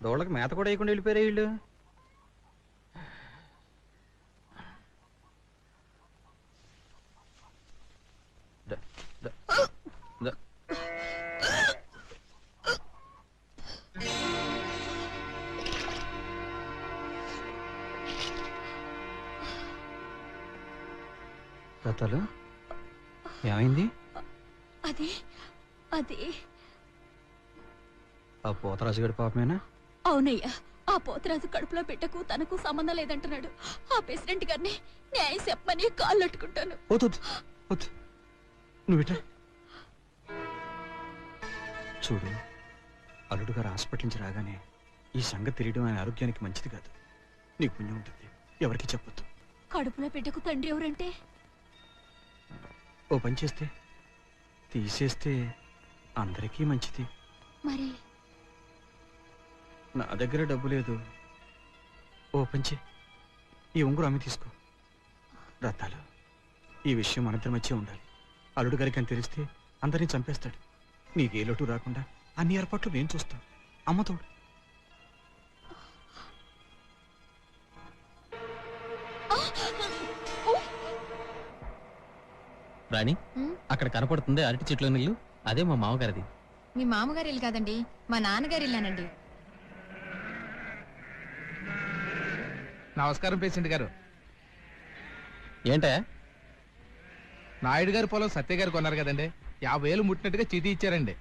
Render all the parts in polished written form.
దోళ్ళకి మేత కూడా వేయకుండా వెళ్ళిపోయారు వీళ్ళు. రతాలు ఏమైంది? అది అది ఆ పోతరాజు గడి పాపమేనా? అవునయ్యా, ఆ పోతరాజు కడుపులో బిడ్డకు తనకు సంబంధం లేదంటున్నాడు. ఆ ప్రెసిడెంట్ గారిని న్యాయం చెప్పమని కాళ్ళు అట్టుకుంటాను. నువ్వు చూడు, అల్లుడు గారు హాస్పిటల్ నుంచి రాగానే ఈ సంగతి తెలియడం ఆయన ఆరోగ్యానికి మంచిది కాదు. నీకు పుణ్యం ఉంటుంది, ఎవరికి చెప్పొద్దు. కడుపులో బిడ్డకు తండ్రి ఎవరంటే? ఓ పని చేస్తే తీసేస్తే అందరికీ మంచిది. మరి నా దగ్గర డబ్బు లేదు. ఓ పంచే, ఈ ఉంగురు అమ్మి తీసుకో. రత్తాలు, ఈ విషయం మనిద్దరి మధ్య ఉండాలి. అల్లుడు గారికి అని తెలిస్తే అందరినీ చంపేస్తాడు. నీకే లోటు రాకుండా అన్ని ఏర్పాట్లు నేను చూస్తాను. అమ్మతోడు. రాణి, అక్కడ కనపడుతుంది అరటి చెట్ల నీళ్ళు, అదే మా మామగారిది. మీ మామగారి ఇల్లు కాదండి, మా నాన్నగారి ఇల్లానండి. నమస్కారం పేషెంట్ గారు. ఏంటా? నాయుడు గారి పొలం సత్య గారు కొన్నారు కదండి, 50,000 ముట్టినట్టుగా చీటీ ఇచ్చారండి.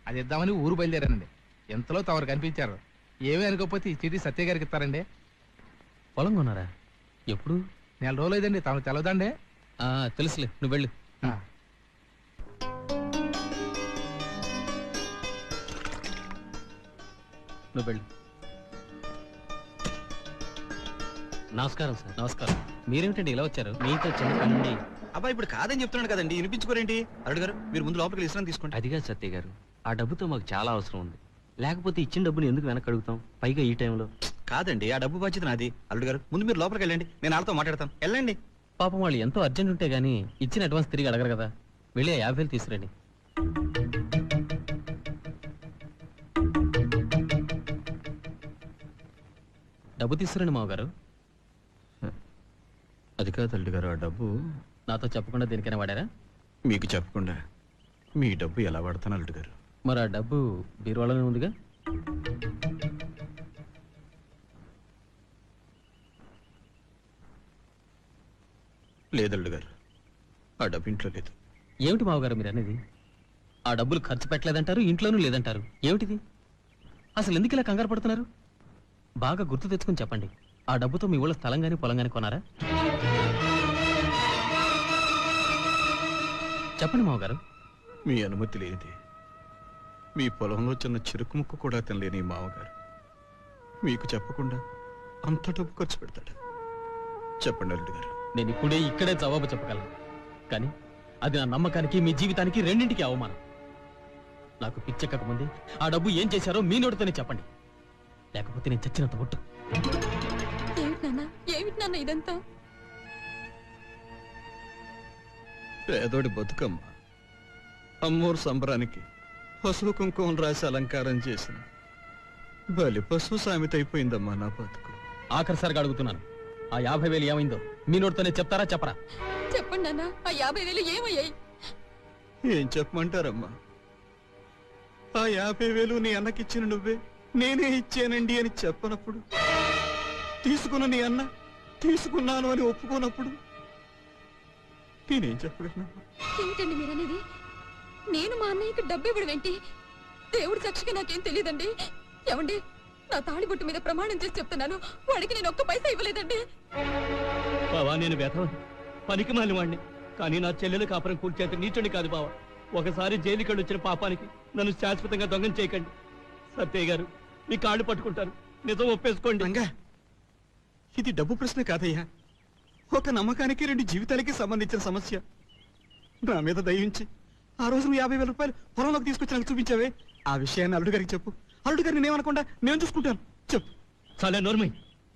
అది ఇద్దామని ఊరు బయలుదేరానండి. ఎంతలో తమరు కనిపించారు. ఏమీ అనుకోకపోతే ఈ చీటీ సత్య గారికి ఇస్తారండి. పొలం కొన్నారా? ఎప్పుడు? 4 రోజులు అయిందండి. తమకు తెలవదండి? తెలుసులే, నువ్వు వెళ్ళు. నువ్వు వెళ్ళు. నమస్కారం సార్. నమస్కారం. మీరేమిటండి ఇలా వచ్చారు? మీతో చిన్న పని. అబ్బా, ఇప్పుడు కాదని చెప్తున్నాడు కదండి, వినిపించుకోరేంటి? అల్లుడు గారు, మీరు ముందు లోపలికి విశ్రాంతి తీసుకోండి. అదిగా సత్య గారు, ఆ డబ్బుతో మాకు చాలా అవసరం ఉంది. లేకపోతే ఇచ్చిన డబ్బుని ఎందుకు వెనక్కి అడుగుతాం, పైగా ఈ టైంలో? కాదండి, ఆ డబ్బు బాధ్యత నాది. అల్లుడు గారు, ముందు మీరు లోపలికి వెళ్ళండి, నేను వాళ్ళతో మాట్లాడతాను. వెళ్ళండి. పాపం వాళ్ళు ఎంతో అర్జెంట్ ఉంటే గానీ ఇచ్చిన అడ్వాన్స్ తిరిగి అడగరు కదా. వెళ్ళి 50,000 తీసుకురండి. డబ్బు తీసుకురండి మామగారు. అది కాదు అల్లుడు గారు, ఆ డబ్బు నాతో చెప్పకుండా దేనికైనా వాడారా? మీకు చెప్పకుండా మీ డబ్బు ఎలా వాడతాను అల్లుడు గారు? మరి ఆ డబ్బు బీరువాలోనే ఉందిగా. లేదల్లుడు గారు, ఆ డబ్బు ఇంట్లో లేదు. ఏమిటి మావగారు మీరు అనేది? ఆ డబ్బులు ఖర్చు పెట్టలేదంటారు, ఇంట్లోనూ లేదంటారు. ఏమిటిది? అసలు ఎందుకు ఇలా కంగారు పడుతున్నారు? బాగా గుర్తు తెచ్చుకుని చెప్పండి. ఆ డబ్బుతో మీ ఊళ్ళో స్థలం గానీ పొలం గానీ కొన్నారా? చెప్పండి మావగారు. మీ అనుమతి లేనిది మీ పొలంలో చిన్న చెరుకు ముక్క కూడా తినలేని మామగారు మీకు చెప్పకుండా అంత డబ్బు ఖర్చు పెడతాడు. చెప్పండి అల్లుడు గారు. నేను ఇప్పుడే ఇక్కడే జవాబు చెప్పగలను, కానీ అది నా నమ్మకానికి మీ జీవితానికి రెండింటికి అవమానం. నాకు పిచ్చెక్కక ముందే ఆ డబ్బు ఏం చేశారో మీ నోటితోనే చెప్పండి, లేకపోతే నేను చచ్చినంత ఒట్టు. ఏమిటి నాన్న ఇదంతా? పేదోడి బతుకమ్మ అమ్మోరు సంబరానికి పశువు కుంకుమం రాసి అలంకారం చేసిన బలి పశువు సామెత అయిపోయిందమ్మా నా బతుకు. ఆఖరిసారిగా అడుగుతున్నాను, ఆ 50,000 ఏమైందో మీ నోటితోనే చెప్తారా చెప్పరా? చెప్పండి నాన్న, ఆ 50,000 ఏమయ్యాయి? ఏం చెప్పమంటారమ్మా? ఆ 50,000 నీ అన్నకిచ్చిన నువ్వే నేనే ఇచ్చానండి అని చెప్పనప్పుడు, తీసుకున్న నీ అన్న తీసుకున్నాను అని ఒప్పుకోనప్పుడు నేనేం చెప్పగలను? ఏమిటండి మీరనేది? నేను మా అన్నయ్యకి డబ్బు ఇవ్వడం ఏంటి? దేవుడి సాక్షిగా నాకేం తెలియదండి. ఏమండి, నా తాళిబొట్టు మీద ప్రమాణం చేసి చెప్తున్నాను, వాడికి నేను ఒక్క పైసా ఇవ్వలేదండి. బావా, నేను వ్యర్థం పనికి మాలి వాడిని, కానీ నా చెల్లెలు కాపురం కూర్చేంత నీచుని కాదు బావా. ఒకసారి జైలుకి వచ్చిన పాపానికి నన్ను శాశ్వతంగా దొంగం చేయకండి. సత్యయ్య గారు, మీ కాళ్ళు పట్టుకుంటారు, నిజం ఒప్పేసుకోండి. రంగా, ఇది డబ్బు ప్రశ్న కాదయ్యా, ఒక నమ్మకానికి 2 జీవితాలకి సంబంధించిన సమస్య. నా మీద దయించి ఆ రోజు 50,000 రూపాయలు పొలంలోకి తీసుకొచ్చి నాకు చూపించావే, ఆ విషయాన్ని అల్లుడు గారికి చెప్పు. అల్లుడు గారిని నేనేమనకుండా నేను చూసుకుంటాను. చెప్పు. చాలా నోర్మై,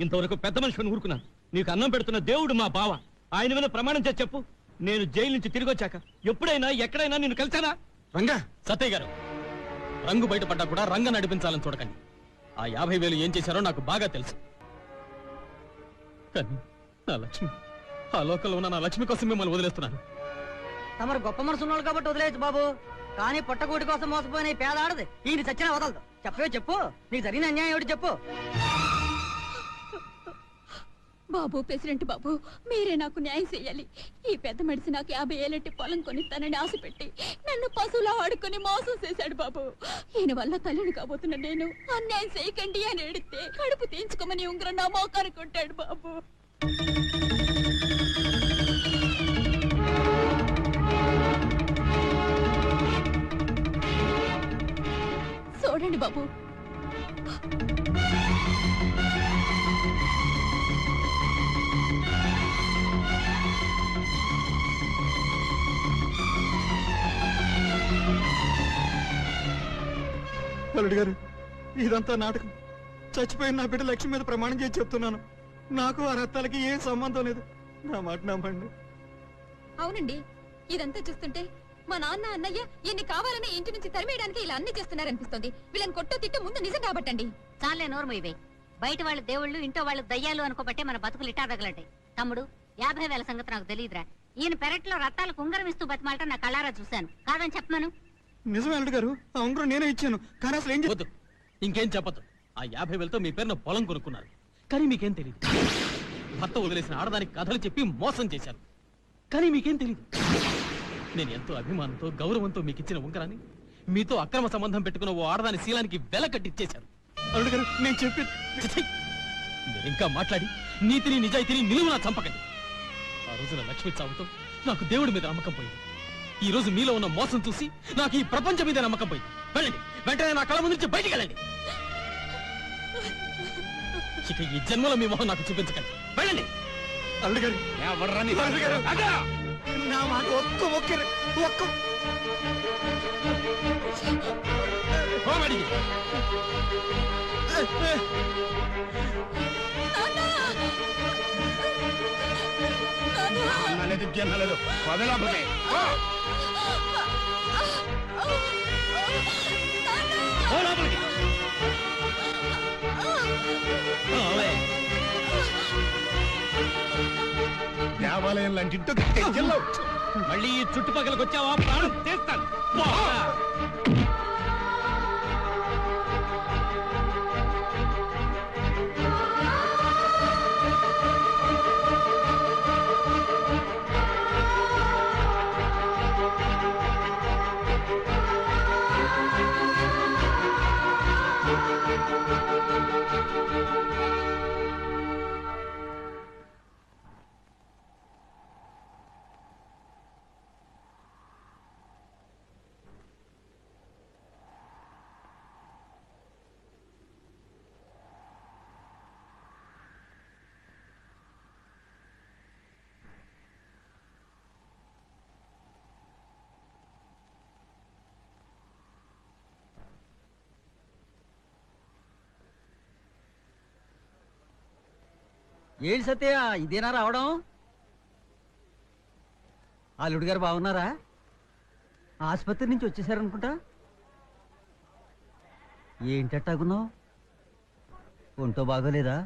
ఇంతవరకు పెద్ద మనుషుని ఊరుకున్నాను. నీకు అన్నం పెడుతున్న దేవుడు మా బావ, ఆయన మీద ప్రమాణం చేసి చెప్పు. నేను జైలు నుంచి తిరిగి వచ్చాక ఎప్పుడైనా ఎక్కడైనా నిన్ను కలిసానా? రంగా. సత్యయ్య గారు, రంగు బయటపడ్డా కూడా రంగ నడిపించాలని చూడకండి. ఆ 50,000 ఏం చేశారో నాకు బాగా తెలుసు. కానీ నా లక్ష్మి, ఆ లోకంలో ఉన్న నా లక్ష్మి కోసం మిమ్మల్ని వదిలేస్తున్నాను. తమరు గొప్ప మనసు ఉన్నాడు కాబట్టి వదిలేయచ్చు బాబు. కానీ పుట్టగూటి కోసం మోసపోయిన ఈ పేద ఆడది ఈయన చచ్చినా వదలదు. చెప్పే చెప్పు, నీకు జరిగిన అన్యాయం ఏమిటి చెప్పు. బాబు, ప్రెసిడెంట్ బాబు, మీరే నాకు న్యాయం చేయాలి. ఈ పెద్ద మనిషి నాకు 50,000 పొలం కొనిస్తానని ఆశ పెట్టి నన్ను పశువులా ఆడుకుని మోసం చేశాడు బాబు. ఈయన వల్ల తల్లిని కాబోతున్నా నేను. అన్యాయం చేయకండి అని ఎడితే కడుపు తీయించుకోమని ఉంగరం నా మోకారు కొట్టాడు బాబు. చూడండి బాబు, అల్లుడు గారు, ఇదంతా నాటకం. చచ్చిపోయిన నా బిడ్డ లక్ష్మి మీద ప్రమాణం చేసి చెప్తున్నాను. నాకు ఆ రత్తాలకి ఏం సంబంధం లేదు. నా మాట నమ్మండి. అవునండి, ఇదంతా చూస్తుంటే మా నాన్న అన్నయ్య ఈయన్ని కావాలని ఇంటి నుంచి తరిమేయడానికి ఇలా అన్ని చేస్తున్నారనిపిస్తుంది. వీళ్ళని కొట్టో తిట్టు ముందు నిజం కాబట్టండి. చాలే నోర్ము ఇవే. బయట వాళ్ళ దేవుళ్ళు, ఇంట్లో వాళ్ళు దయ్యాలు అనుకోబట్టే మన బతుకులు ఇట్టా తగలటాయి. తమ్ముడు, 50,000 సంగతి నాకు తెలియదురా. ఈయన పెరట్లో రత్తాలకు ఉంగరం ఇస్తూ బతిమాలట నా కళ్ళారా చూశాను. కాదని చెప్పమను. నిజమే అల్లుడు గారు, ఆ ఉంగరం నేనే ఇచ్చాను. కానీ అసలు ఏం వద్దు, ఇంకేం చెప్పదు. ఆ 50,000తో మీ పేరున పొలం కొనుక్కున్నారు. కానీ మీకేం తెలియదు. భర్త వదిలేసిన ఆడదానికి కథలు చెప్పి మోసం చేశారు. కానీ మీకేం తెలియదు. నేను ఎంతో అభిమానంతో, గౌరవంతో మీకు ఇచ్చిన ఉంగరాన్ని మీతో అక్రమ సంబంధం పెట్టుకున్న ఓ ఆడదాని శీలానికి వెల కట్టిచ్చేశారు. అల్లుడు గారు, నేను చెప్పి మీరు ఇంకా మాట్లాడి నీతిని నిజాయితీని నిలువునా చంపకండి. ఆ రోజున లక్ష్మి చావుతో నాకు దేవుడి మీద నమ్మకం పోయింది. ఈ రోజు మీలో ఉన్న మోసం చూసి నాకు ఈ ప్రపంచం మీద నమ్మకం పోయింది. వెళ్ళండి, వెంటనే నా కళ్ళ ముందు నుంచి బయటికి వెళ్ళండి. ఇక ఈ జన్మలో మీ మొహం నాకు చూపించకండి. వెళ్ళండి. అల్లుడు గారు, అల్లుడు గారు, నా మాట ఒక్క పోమడిగి. పో లోపలికి. అవే. దేవాలయం లాంటి మళ్ళీ ఈ చుట్టుపక్కలకు వచ్చావా ప్రాణం తీస్తాను. పోరా. ఏంటి సత్య, ఇదేనా రావడం? అల్లుడు గారు బాగున్నారా? ఆసుపత్రి నుంచి వచ్చేసారనుకుంటా. ఏంటట్టాగున్నావు? ఒంటో బాగోలేదా?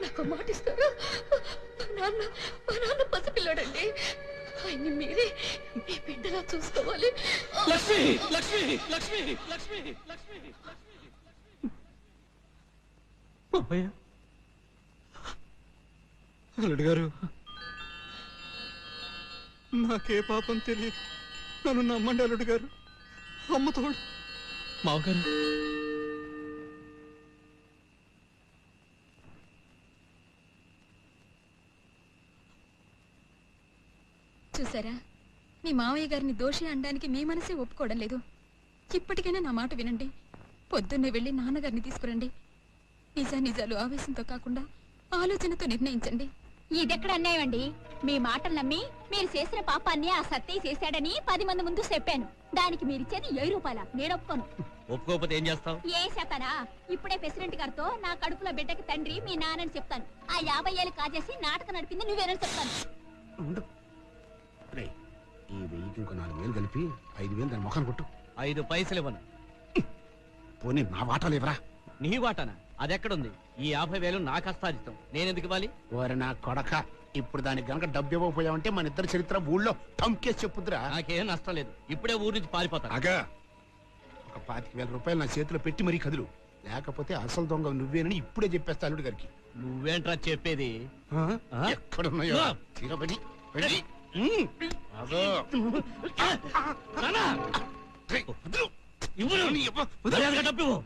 నాకు మాట ఇస్తారా? మా నాన్న పసిపిల్లాడండి. ఆయన్ని మీరే మీ బిడ్డలా చూసుకోవాలి. లక్ష్మి, లక్ష్మి, లక్ష్మి, లక్ష్మి, లక్ష్మి. మావయ్య, అల్లుడు గారు, నాకే పాపం తెలియదు. నన్ను నమ్మండి అల్లుడు గారు. అమ్మ తోడు. మావగారు, చూసారా, మీ మావయ్య గారిని దోషి అనడానికి మీ మనసే ఒప్పుకోవడం లేదు. ఇప్పటికైనా నా మాట వినండి. పొద్దున్నే వెళ్ళి నాన్నగారిని తీసుకురండి. నిజాలు ఆవేశంతో కాకుండా ఆలోచనతో నిర్ణయించండి. ఇదెక్కడ అన్యాయం అండి? మీ మాటలు నమ్మి మీరు చేసిన పాపాన్ని ఆ సత్తయ్య చేశాడని 10 మంది ముందు చెప్పాను. దానికి మీరిచ్చేది 1000 రూపాయల. నేను ఒప్పుకోను. ఒప్పుకోకపోతే ఏం చేస్తావు? ఏ చెప్పానా? ఇప్పుడే ప్రెసిడెంట్ గారితో నా కడుపులో బిడ్డకి తండ్రి మీ నాన్నని చెప్తాను. ఆ 50 ఏళ్ళు కాజేసి నాటకం నడిపింది నువ్వేనని చెప్తాను. ఈ 1000కి ఇంకో 4000 కలిపి 5000 దాని ముఖాన్ని కొట్టు. 5 పైసలు ఇవ్వను. పోనీ నా వాటాలు ఇవ్వరా? నీ వాటానా? అదెక్కడుంది? ఈ 50,000 నా కష్టాజితం. నేనెందుకు ఇవ్వాలి? ఓరి నా కొడక, ఇప్పుడు దానికి గనక డబ్బు ఇవ్వకపోయావంటే మన ఇద్దరి చరిత్ర ఊళ్ళో టంకేసి చెప్పుద్దురా. నాకేం నష్టం లేదు. ఇప్పుడే ఊరి నుంచి పారిపోతాను. అగా ఒక 25,000 రూపాయలు నా చేతిలో పెట్టి మరీ కదులు, లేకపోతే అసలు దొంగ నువ్వేనని ఇప్పుడే చెప్పేస్తా అల్లుడు గారికి. నువ్వేంట్రా చెప్పేది? ఎక్కడున్నాయో తీరబడి వెళ్ళి. అదో. రేయ్, వదులు. నీ అబ్బా, వదులు. మర్యాదగా డబ్బు ఇవ్వు.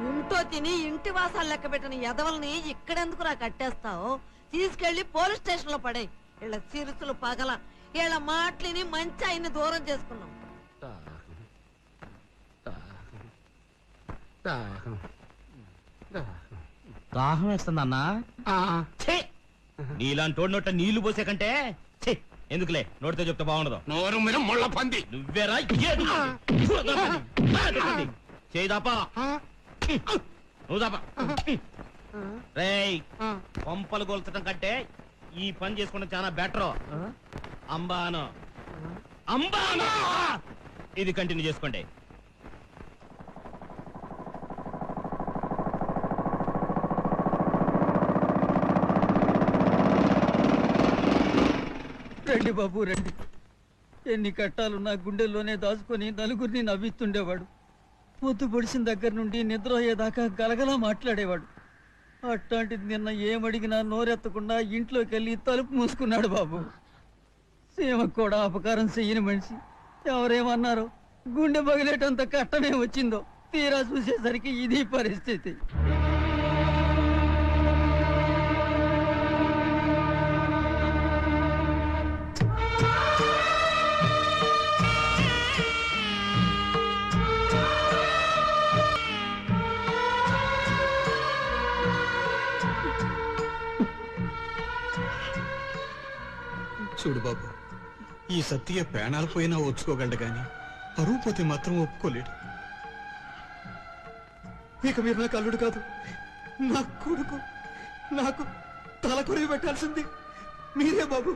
ఇంట్లో తిని ఇంటి వాసాలు లెక్క పెట్టిన ఎదవల్ని ఇక్కడెందుకురా కట్టేస్తావు? తీసుకెళ్లి పోలీస్ స్టేషన్ లో పడే. వీళ్ళ సిరుసులు పగల, వీళ్ళ మాటలిని మంచి ఆయన్ని దూరం చేసుకున్నాం. దాహం వేస్తుందన్నా. నీలాంటి నోట నీళ్లు పోసే కంటే ఎందుకులే, నోటితో చెప్తే బాగుండదు. నోరు మీద ముళ్ళ పంది. నువ్వేరా చేదాపా, నువ్వు దాపా. రేయ్, పంపలు కొల్చడం కంటే ఈ పని చేసుకుంటే చాలా బెటర్. అంబాను అంబాను ఇది కంటిన్యూ చేసుకోండి. రండి బాబు రండి. ఎన్ని కట్టాలు నా గుండెల్లోనే దాచుకొని నలుగురిని నవ్విస్తుండేవాడు. పొద్దు పొడిసిన దగ్గర నుండి నిద్ర అయ్యేదాకా గలగలా మాట్లాడేవాడు. అట్లాంటిది నిన్న ఏమడిగినా నోరెత్తకుండా ఇంట్లోకి వెళ్ళి తలుపు మూసుకున్నాడు బాబు. సీమకు కూడా అపకారం చెయ్యని మనిషి. ఎవరేమన్నారో గుండె పగిలేటంత కట్టమే వచ్చిందో, తీరా చూసేసరికి ఇది పరిస్థితి. చూడు బాబు, ఈ సత్య ప్రాణాలు పోయినా ఓర్చుకోగలడు గాని పరువు పోతే మాత్రం ఒప్పుకోలేడు. ఇక మీరు నాకు అల్లుడు కాదు, నా కొడుకు. నాకు తల కొరివి పెట్టాల్సింది మీరే బాబు.